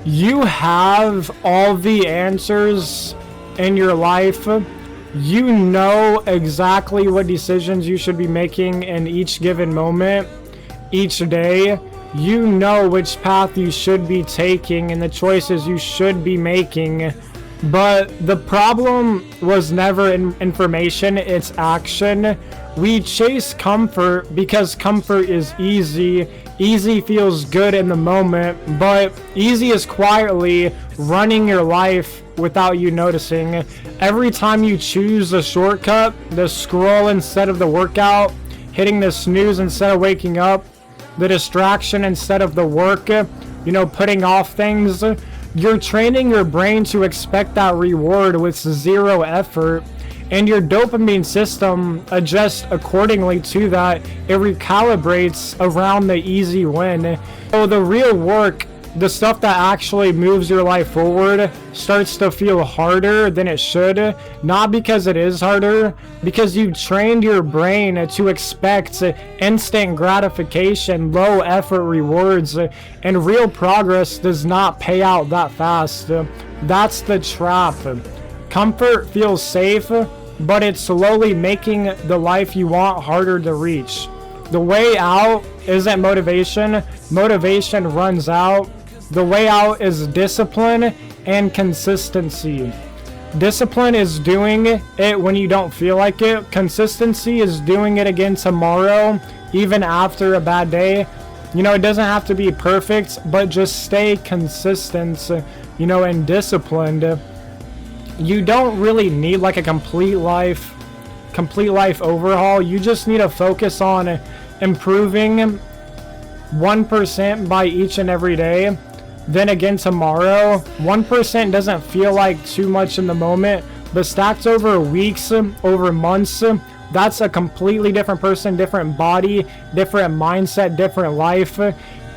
You have all the answers in your life. You know exactly what decisions you should be making in each given moment, each day. You know which path you should be taking and the choices you should be making. But the problem was never information, it's action. We chase comfort because comfort is easy. Easy feels good in the moment, but easy is quietly running your life without you noticing. Every time you choose a shortcut, the scroll instead of the workout, hitting the snooze instead of waking up, the distraction instead of the work, putting off things, you're training your brain to expect that reward with zero effort, and your dopamine system adjusts accordingly to that. It recalibrates around the easy win. So the real work, the stuff that actually moves your life forward, starts to feel harder than it should. Not because it is harder, because you've trained your brain to expect instant gratification, low effort rewards, and real progress does not pay out that fast. That's the trap. Comfort feels safe, but it's slowly making the life you want harder to reach. The way out isn't motivation. Motivation runs out. The way out is discipline and consistency. Discipline is doing it when you don't feel like it. Consistency is doing it again tomorrow, even after a bad day. It doesn't have to be perfect, but just stay consistent, and disciplined. You don't really need like a complete life overhaul. You just need to focus on improving 1% by each and every day. Then again tomorrow, 1% doesn't feel like too much in the moment, but stacked over weeks, over months, that's a completely different person, different body, different mindset, different life.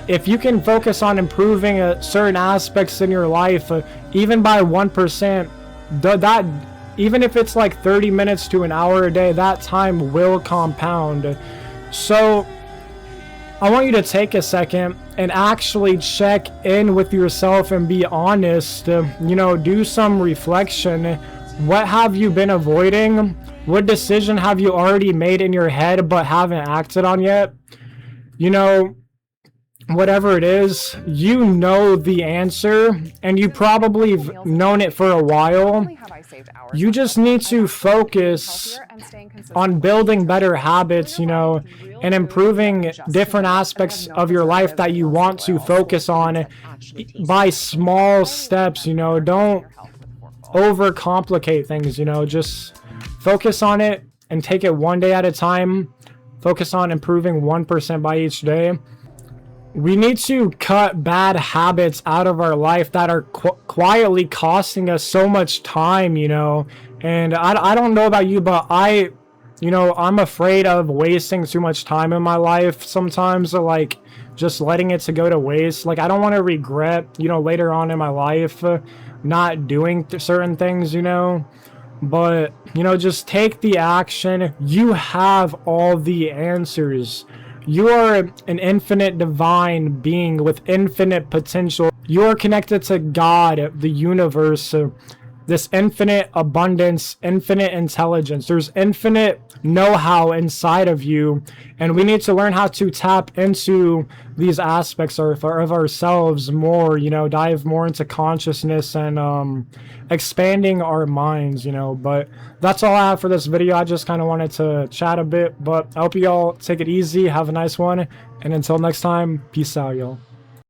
If you can focus on improving certain aspects in your life, even by 1%, that even if it's like 30 minutes to an hour a day, that time will compound. So I want you to take a second and actually check in with yourself and be honest. Do some reflection. What have you been avoiding? What decision have you already made in your head but haven't acted on yet? Whatever it is, you know the answer, and you probably have known it for a while. You just need to focus on building better habits, and improving different aspects of your life that you want to focus on by small steps. Don't overcomplicate things. Just focus on it and take it one day at a time. Focus on improving 1% by each day. We need to cut bad habits out of our life that are quietly costing us so much time, and I don't know about you, but I'm afraid of wasting too much time in my life sometimes, like just letting it to go to waste. Like I don't want to regret, later on in my life not doing certain things, but just take the action. You have all the answers. You are an infinite divine being with infinite potential. You are connected to God, the universe, this infinite abundance, infinite intelligence. There's infinite know-how inside of you, and we need to learn how to tap into these aspects of ourselves more, dive more into consciousness and expanding our minds, but that's all I have for this video. I just kind of wanted to chat a bit, but I hope you all take it easy, have a nice one, and until next time, peace out, y'all.